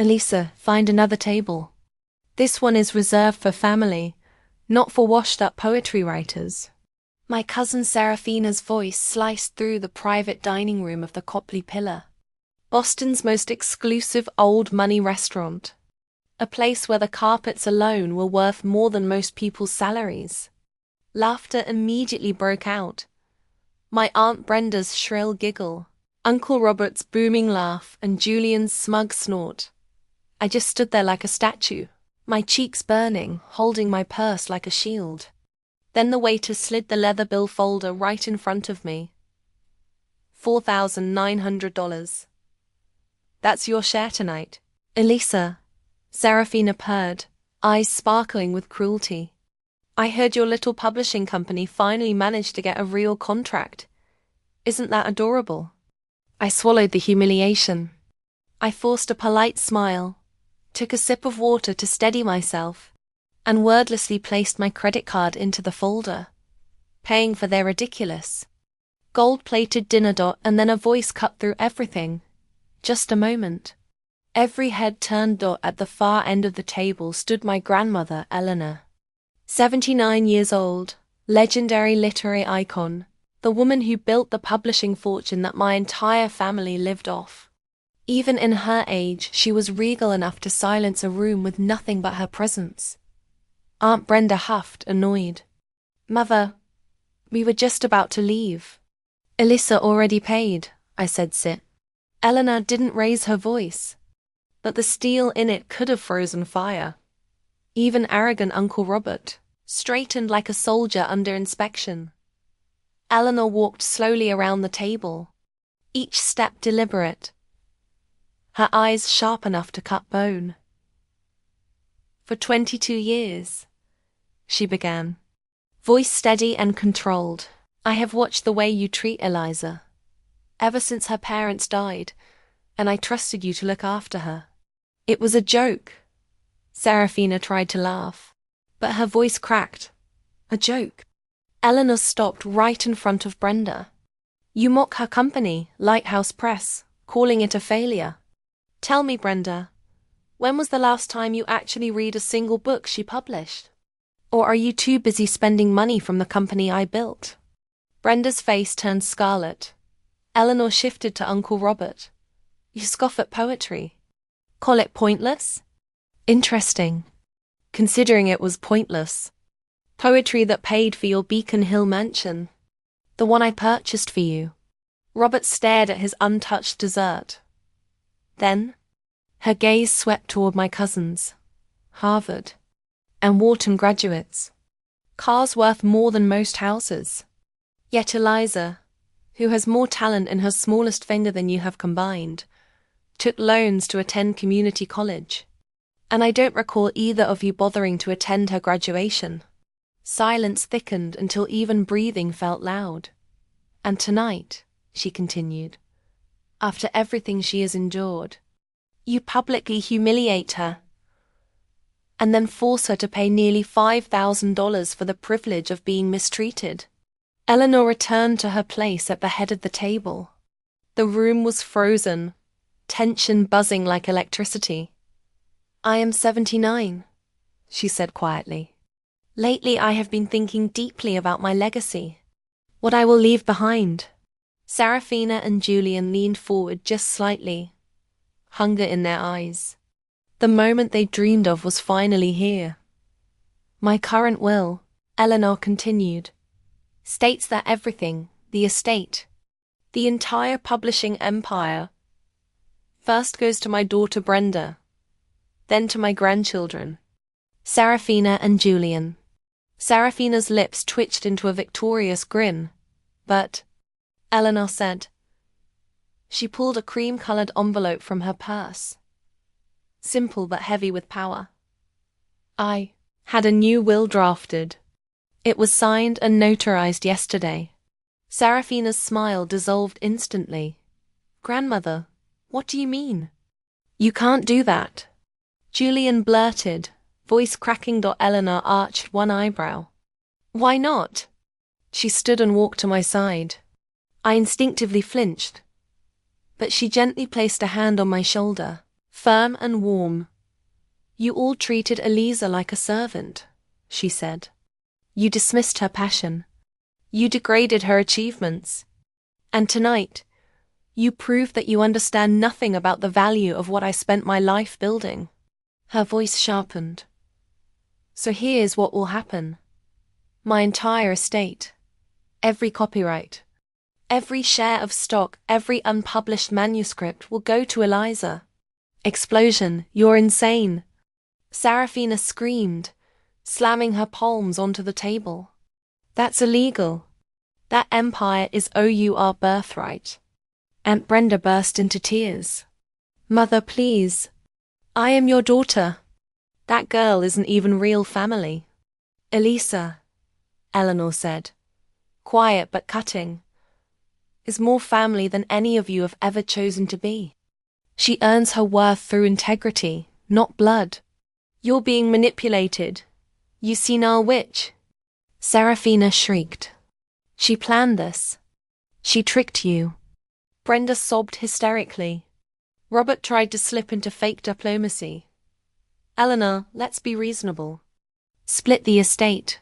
Elisa, find another table. This one is reserved for family, not for washed-up poetry writers. My cousin Seraphina's voice sliced through the private dining room of the Copley Pillar, Boston's most exclusive old money restaurant. A place where the carpets alone were worth more than most people's salaries. Laughter immediately broke out. My Aunt Brenda's shrill giggle, Uncle Robert's booming laugh, and Julian's smug snort. I just stood there like a statue, my cheeks burning, holding my purse like a shield. Then the waiter slid the leather bill folder right in front of me. $4,900. That's your share tonight. Elisa, Seraphina purred, eyes sparkling with cruelty. I heard your little publishing company finally managed to get a real contract. Isn't that adorable? I swallowed the humiliation. I forced a polite smile, took a sip of water to steady myself, and wordlessly placed my credit card into the folder, paying for their ridiculous, gold-plated dinner. And then a voice cut through everything. Just a moment. Every head turned. At the far end of the table stood my grandmother, Eleanor. 79 years old, legendary literary icon, the woman who built the publishing fortune that my entire family lived off. Even in her age, she was regal enough to silence a room with nothing but her presence. Aunt Brenda huffed, annoyed. Mother, we were just about to leave. Elisa already paid, I said. Sit. Eleanor didn't raise her voice, but the steel in it could have frozen fire. Even arrogant Uncle Robert straightened like a soldier under inspection. Eleanor walked slowly around the table, each step deliberate, her eyes sharp enough to cut bone. For 22 years, she began, voice steady and controlled, I have watched the way you treat Eliza, ever since her parents died, and I trusted you to look after her. It was a joke. Seraphina tried to laugh, but her voice cracked. A joke. Eleanor stopped right in front of Brenda. You mock her company, Lighthouse Press, calling it a failure. Tell me, Brenda, when was the last time you actually read a single book she published? Or are you too busy spending money from the company I built? Brenda's face turned scarlet. Eleanor shifted to Uncle Robert. You scoff at poetry. Call it pointless? Interesting, considering it was pointless. Poetry that paid for your Beacon Hill mansion. The one I purchased for you. Robert stared at his untouched dessert. Then, her gaze swept toward my cousins, Harvard and Wharton graduates. Cars worth more than most houses. Yet Eliza, who has more talent in her smallest finger than you have combined, took loans to attend community college. And I don't recall either of you bothering to attend her graduation. Silence thickened until even breathing felt loud. And tonight, she continued, after everything she has endured, you publicly humiliate her, and then force her to pay nearly $5,000 for the privilege of being mistreated. Eleanor returned to her place at the head of the table. The room was frozen, tension buzzing like electricity. I am 79, she said quietly. Lately I have been thinking deeply about my legacy, what I will leave behind. Seraphina and Julian leaned forward just slightly, hunger in their eyes. The moment they dreamed of was finally here. My current will, Eleanor continued, states that everything, the estate, the entire publishing empire, first goes to my daughter Brenda, then to my grandchildren, Seraphina and Julian. Seraphina's lips twitched into a victorious grin, but, Eleanor said. She pulled a cream-colored envelope from her purse. Simple but heavy with power. I had a new will drafted. It was signed and notarized yesterday. Seraphina's smile dissolved instantly. Grandmother, what do you mean? You can't do that. Julian blurted, voice cracking. Eleanor arched one eyebrow. Why not? She stood and walked to my side. I instinctively flinched, but she gently placed a hand on my shoulder. firm and warm. You all treated Elisa like a servant, she said. You dismissed her passion. You degraded her achievements. And tonight, you proved that you understand nothing about the value of what I spent my life building. Her voice sharpened. So here's what will happen. My entire estate, every copyright, every share of stock, every unpublished manuscript will go to Eliza. Explosion, you're insane. Serafina screamed, slamming her palms onto the table. That's illegal. That empire is our birthright. Aunt Brenda burst into tears. Mother, please. I am your daughter. That girl isn't even real family. Elisa, Eleanor said, quiet but cutting, is more family than any of you have ever chosen to be. She earns her worth through integrity, not blood. You're being manipulated, you senile witch. Serafina shrieked. She planned this. She tricked you. Brenda sobbed hysterically. Robert tried to slip into fake diplomacy. Eleanor, let's be reasonable. Split the estate.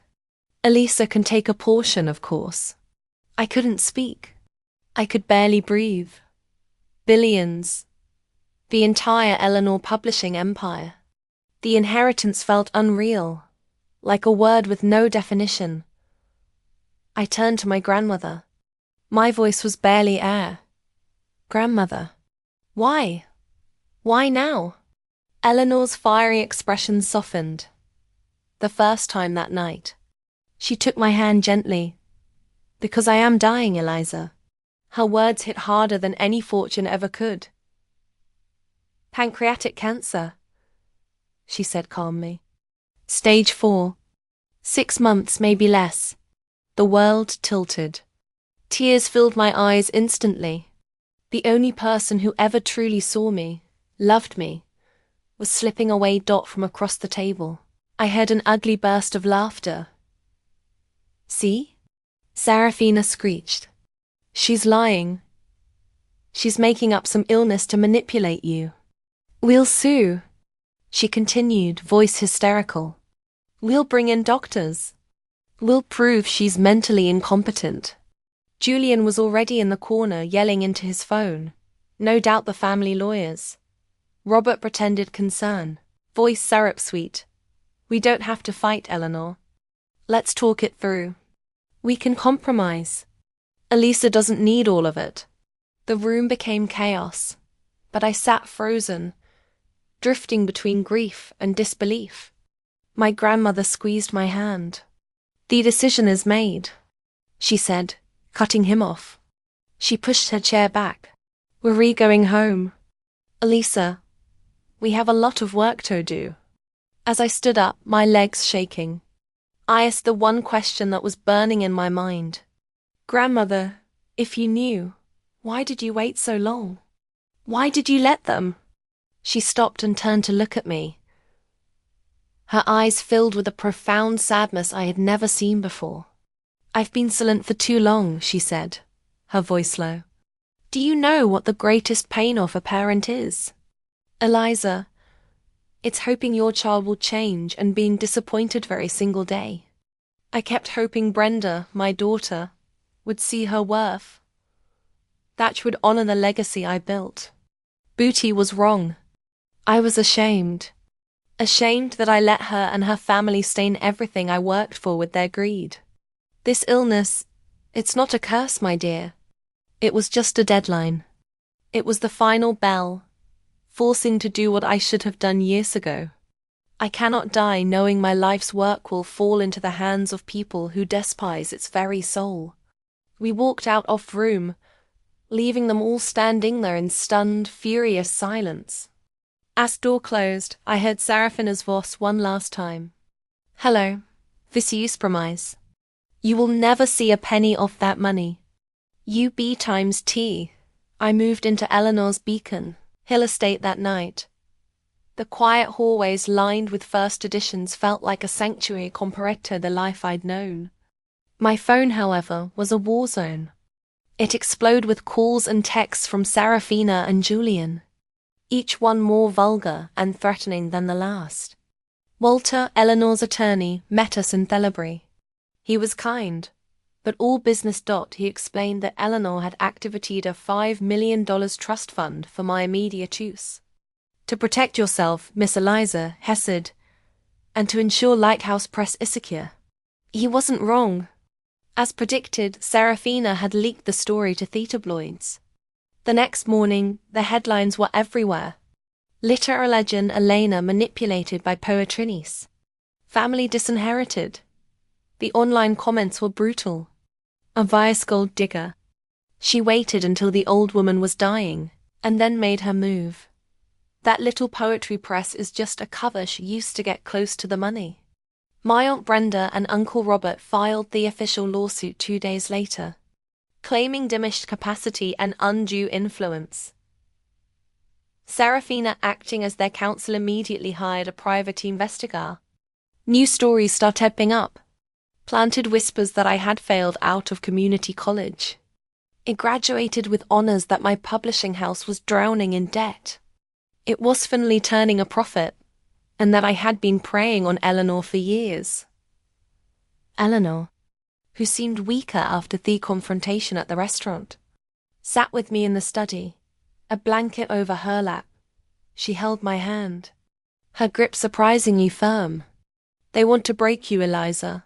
Elisa can take a portion, of course. I couldn't speak. I could barely breathe. Billions. The entire Eleanor publishing empire. The inheritance felt unreal, like a word with no definition. I turned to my grandmother. My voice was barely air. Grandmother. Why? Why now? Eleanor's fiery expression softened. The first time that night. She took my hand gently. Because I am dying, Eliza. Her words hit harder than any fortune ever could. Pancreatic cancer, she said calmly. Stage 4. 6 months, maybe less. The world tilted. Tears filled my eyes instantly. The only person who ever truly saw me, loved me, was slipping away from across the table. I heard an ugly burst of laughter. See? Serafina screeched. She's lying. She's making up some illness to manipulate you. We'll sue, she continued, voice hysterical. We'll bring in doctors. We'll prove she's mentally incompetent. Julian was already in the corner yelling into his phone. No doubt the family lawyers. Robert pretended concern. Voice syrup sweet. We don't have to fight, Eleanor. Let's talk it through. We can compromise. Elisa doesn't need all of it. The room became chaos, but I sat frozen, drifting between grief and disbelief. My grandmother squeezed my hand. The decision is made, she said, cutting him off. She pushed her chair back. We're going home. Elisa, we have a lot of work to do. As I stood up, my legs shaking, I asked the one question that was burning in my mind. Grandmother, if you knew, why did you wait so long? Why did you let them? She stopped and turned to look at me. Her eyes filled with a profound sadness I had never seen before. I've been silent for too long, she said, her voice low. Do you know what the greatest pain of a parent is? Eliza, it's hoping your child will change and being disappointed every single day. I kept hoping Brenda, my daughter, would see her worth. That would honor the legacy I built. Booty was wrong. I was ashamed. Ashamed that I let her and her family stain everything I worked for with their greed. This illness, it's not a curse, my dear. It was just a deadline. It was the final bell, forcing to do what I should have done years ago. I cannot die knowing my life's work will fall into the hands of people who despise its very soul. We walked out of room, leaving them all standing there in stunned, furious silence. As door closed, I heard Serafina's voice one last time. Hello, this is promise. You will never see a penny of that money. UB times T. I moved into Eleanor's Beacon Hill estate that night. The quiet hallways lined with first editions felt like a sanctuary compared to the life I'd known. My phone, however, was a war zone. It exploded with calls and texts from Serafina and Julian. each one more vulgar and threatening than the last. Walter, Eleanor's attorney, met us in Thelebury. He was kind, but all business. He explained that Eleanor had activated a $5 million trust fund for my immediate use. To protect yourself, Miss Eliza, he said, and to ensure Lighthouse Press is secure. He wasn't wrong. As predicted, Serafina had leaked the story to the tabloids. The next morning, the headlines were everywhere. Litter legend Elena manipulated by poetrinis. Family disinherited. The online comments were brutal. A vice gold digger. She waited until the old woman was dying, and then made her move. That little poetry press is just a cover she used to get close to the money. My Aunt Brenda and Uncle Robert filed the official lawsuit 2 days later, claiming diminished capacity and undue influence. Serafina, acting as their counsel, immediately hired a private investigator. New stories started popping up. Planted whispers that I had failed out of community college. It graduated with honors, that my publishing house was drowning in debt. It was finally turning a profit, and that I had been preying on Eleanor for years. Eleanor, who seemed weaker after the confrontation at the restaurant, sat with me in the study, a blanket over her lap. She held my hand, her grip surprisingly firm. They want to break you, Eliza,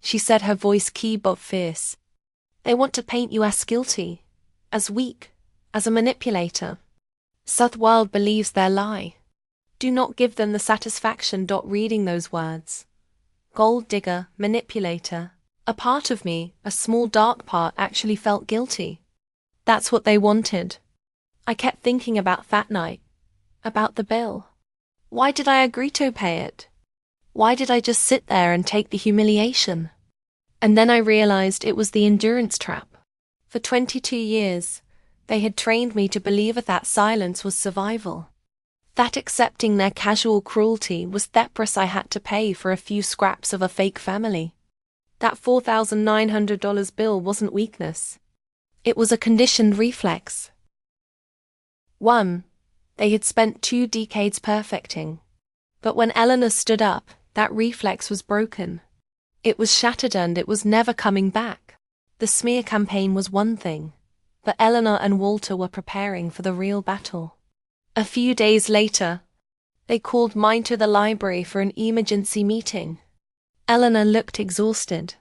she said, her voice key but fierce. They want to paint you as guilty, as weak, as a manipulator. Seth Wilde believes their lie. Do not give them the satisfaction. Reading those words. Gold digger, manipulator. A part of me, a small dark part, actually felt guilty. That's what they wanted. I kept thinking about that night, about the bill. Why did I agree to pay it? Why did I just sit there and take the humiliation? And then I realized it was the endurance trap. For 22 years, they had trained me to believe that silence was survival. That accepting their casual cruelty was the price I had to pay for a few scraps of a fake family. That $4,900 bill wasn't weakness. It was a conditioned reflex. 1. They had spent 2 decades perfecting. But when Eleanor stood up, that reflex was broken. It was shattered and it was never coming back. The smear campaign was one thing, but Eleanor and Walter were preparing for the real battle. A few days later, they called mine to the library for an emergency meeting. Eleanor looked exhausted.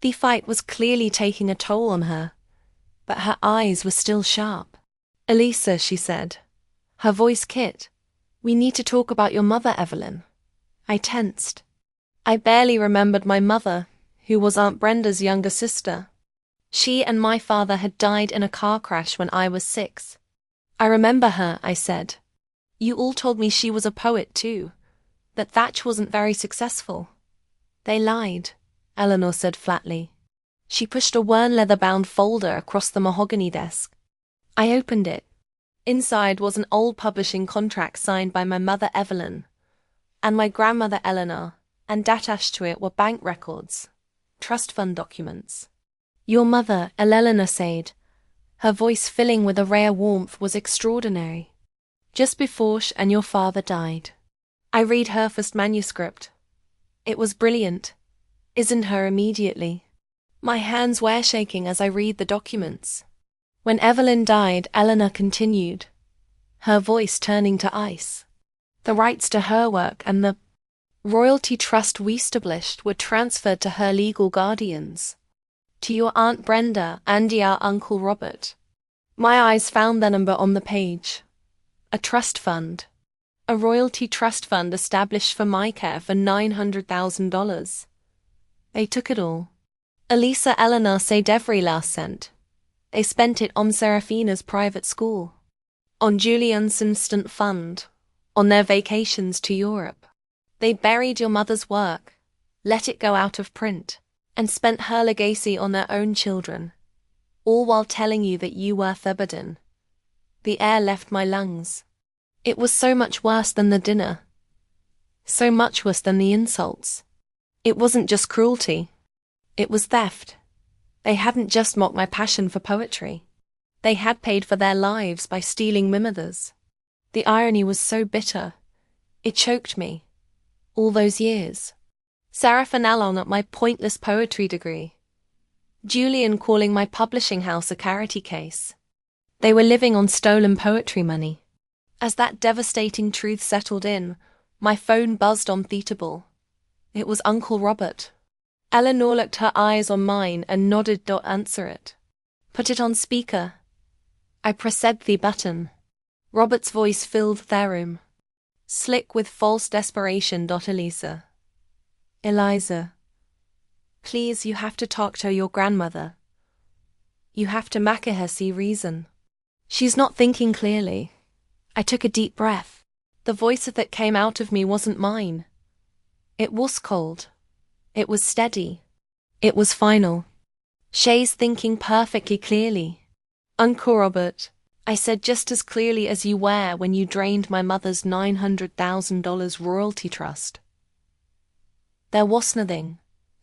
The fight was clearly taking a toll on her, but her eyes were still sharp. Elisa, she said, her voice kit, we need to talk about your mother, Evelyn. I tensed. I barely remembered my mother, who was Aunt Brenda's younger sister. She and my father had died in a car crash when I was 6. I remember her, I said. You all told me she was a poet too, that Thatch wasn't very successful. They lied, Eleanor said flatly. She pushed a worn leather-bound folder across the mahogany desk. I opened it. Inside was an old publishing contract signed by my mother Evelyn and my grandmother Eleanor, and attached to it were bank records, trust fund documents. Your mother, Eleanor said, her voice filling with a rare warmth, was extraordinary. Just before she and your father died. I read her first manuscript. It was brilliant. Isn't her immediately? My hands were shaking as I read the documents. When Evelyn died, Eleanor continued, her voice turning to ice. The rights to her work and the royalty trust we established were transferred to her legal guardians. To your Aunt Brenda and your Uncle Robert. My eyes found the number on the page. A trust fund. A royalty trust fund established for my care for $900,000. They took it all. Elisa Eleanor saved every last cent. They spent it on Serafina's private school, on Julian's instant fund, on their vacations to Europe. They buried your mother's work, let it go out of print, and spent her legacy on their own children, all while telling you that you were the burden. The air left my lungs. It was so much worse than the dinner. So much worse than the insults. It wasn't just cruelty. It was theft. They hadn't just mocked my passion for poetry. They had paid for their lives by stealing mimethers. The irony was so bitter. It choked me. All those years. Sarah Fenelon at my pointless poetry degree. Julian calling my publishing house a carity case. They were living on stolen poetry money. As that devastating truth settled in, my phone buzzed on Theatable. It was Uncle Robert. Eleanor looked her eyes on mine and nodded. Answer it. Put it on speaker. I pressed the button. Robert's voice filled their room. Slick with false desperation. Eliza. Eliza. Please, you have to talk to your grandmother. You have to make her see reason. She's not thinking clearly. I took a deep breath. The voice that came out of me wasn't mine. It was cold. It was steady. It was final. Shay's thinking perfectly clearly. Uncle Robert, I said just as clearly as you were when you drained my mother's $900,000 royalty trust. There was nothing.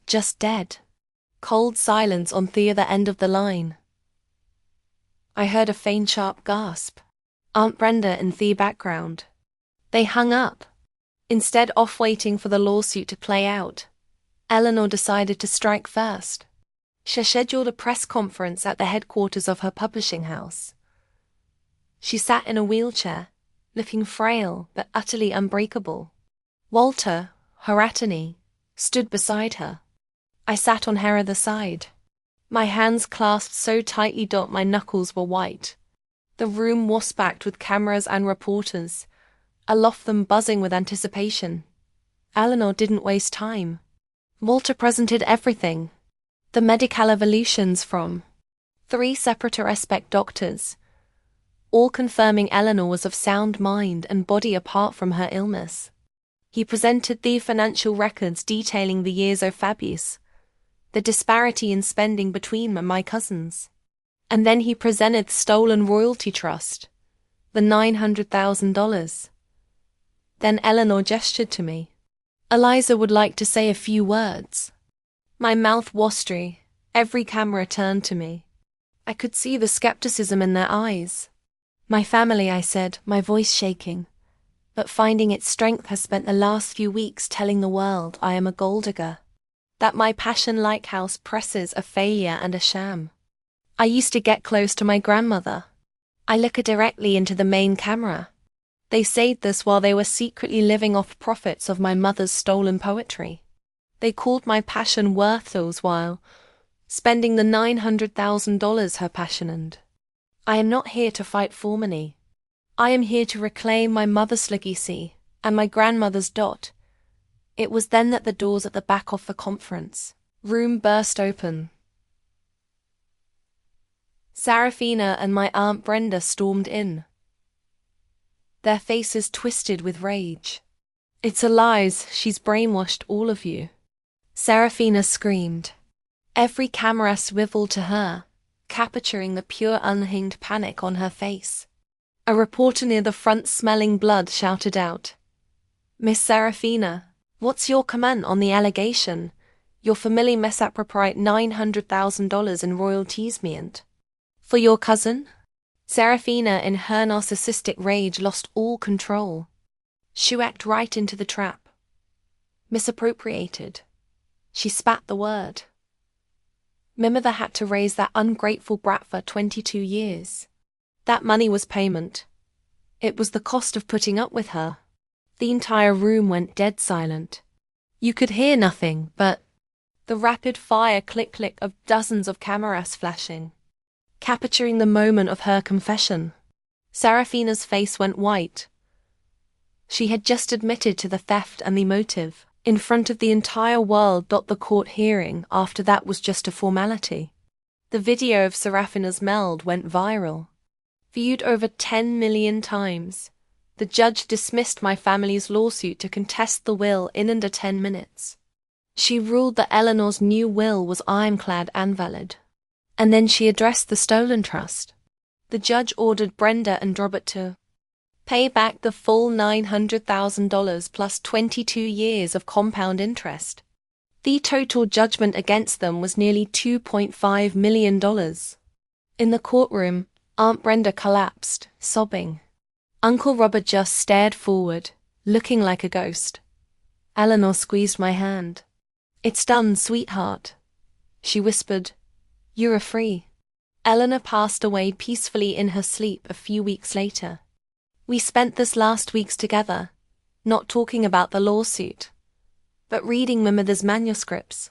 Just dead. Cold silence on the other end of the line. I heard a faint sharp gasp. Aunt Brenda in the background. They hung up. Instead of waiting for the lawsuit to play out, Eleanor decided to strike first. She scheduled a press conference at the headquarters of her publishing house. She sat in a wheelchair, looking frail but utterly unbreakable. Walter, her attorney, stood beside her. I sat on her other side. My hands clasped so tightly my knuckles were white. The room was packed with cameras and reporters, all of them buzzing with anticipation. Eleanor didn't waste time. Walter presented everything. The medical evolutions from 3 separate respect doctors, all confirming Eleanor was of sound mind and body apart from her illness. He presented the financial records detailing the years of Fabius, the disparity in spending between my cousins. And then he presented the stolen royalty trust, the $900,000. Then Eleanor gestured to me. Eliza would like to say a few words. My mouth watery, every camera turned to me. I could see the skepticism in their eyes. My family, I said, my voice shaking, but finding its strength, has spent the last few weeks telling the world I am a gold digger, that my passion lighthouse presses a failure and a sham. I used to get close to my grandmother. I look her directly into the main camera. They said this while they were secretly living off profits of my mother's stolen poetry. They called my passion worthless while spending the $900,000 her passion earned. I am not here to fight for money. I am here to reclaim my mother's legacy and my grandmother's dot. It was then that the doors at the back of the conference room burst open. Serafina and my Aunt Brenda stormed in, their faces twisted with rage. It's a lie, she's brainwashed all of you. Serafina screamed. Every camera swiveled to her, capturing the pure unhinged panic on her face. A reporter near the front, smelling blood, shouted out, Miss Serafina, what's your comment on the allegation your family misappropriate $900,000 in royalties meant? For your cousin? Serafina, in her narcissistic rage, lost all control. She walked right into the trap. Misappropriated. She spat the word. My mother had to raise that ungrateful brat for 22 years. That money was payment. It was the cost of putting up with her. The entire room went dead silent. You could hear nothing but the rapid-fire click-click of dozens of cameras flashing, capturing the moment of her confession. Serafina's face went white. She had just admitted to the theft and the motive, in front of the entire world. The court hearing after that was just a formality. The video of Serafina's meld went viral, viewed over 10 million times. The judge dismissed my family's lawsuit to contest the will in under 10 minutes. She ruled that Eleanor's new will was ironclad and valid. And then she addressed the stolen trust. The judge ordered Brenda and Robert to pay back the full $900,000 plus 22 years of compound interest. The total judgment against them was nearly $2.5 million. In the courtroom, Aunt Brenda collapsed, sobbing. Uncle Robert just stared forward, looking like a ghost. Eleanor squeezed my hand. "It's done, sweetheart," she whispered. "You're free." Eleanor passed away peacefully in her sleep a few weeks later. We spent this last weeks together, not talking about the lawsuit, but reading my mother's manuscripts.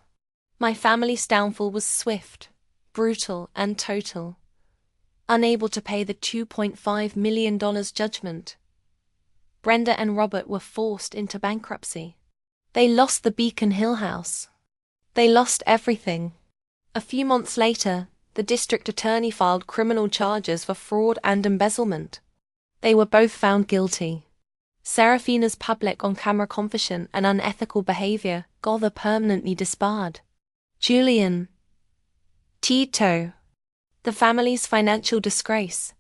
My family's downfall was swift, brutal, and total. Unable to pay the $2.5 million judgment, Brenda and Robert were forced into bankruptcy. They lost the Beacon Hill house. They lost everything. A few months later, the district attorney filed criminal charges for fraud and embezzlement. They were both found guilty. Serafina's public on-camera confession and unethical behavior got her permanently disbarred. Julian, Tito, the family's financial disgrace,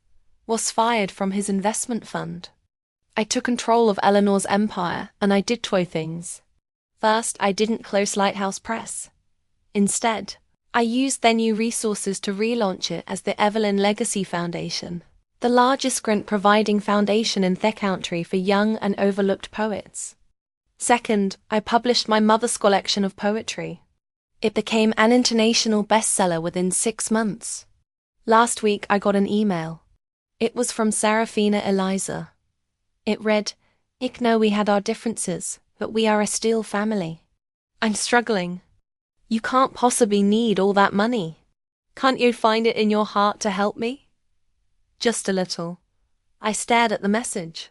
was fired from his investment fund. I took control of Eleanor's empire, and I did two things. First, I didn't close Lighthouse Press. Instead, I used their new resources to relaunch it as the Evelyn Legacy Foundation, the largest grant-providing foundation in the country for young and overlooked poets. Second, I published my mother's collection of poetry. It became an international bestseller within 6 months. Last week I got an email. It was from Serafina Eliza. It read, "I know we had our differences, but we are a still family. I'm struggling. You can't possibly need all that money. Can't you find it in your heart to help me?" Just a little. I stared at the message.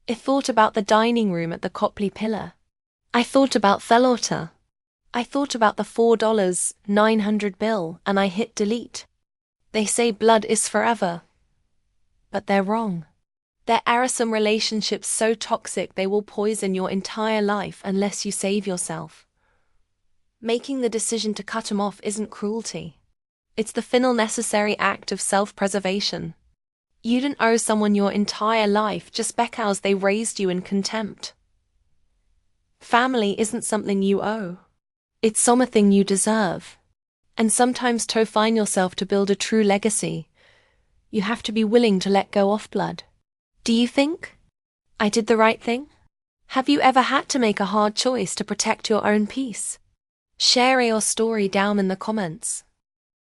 I thought about the dining room at the Copley Pillar. I thought about Thelauta. I thought about the $4.900 bill, and I hit delete. They say blood is forever. But they're wrong. There are some relationships so toxic they will poison your entire life unless you save yourself. Making the decision to cut them off isn't cruelty. It's the final necessary act of self-preservation. You don't owe someone your entire life just because they raised you in contempt. Family isn't something you owe. It's something you deserve. And sometimes to find yourself to build a true legacy, you have to be willing to let go of blood. Do you think I did the right thing? Have you ever had to make a hard choice to protect your own peace? Share your story down in the comments.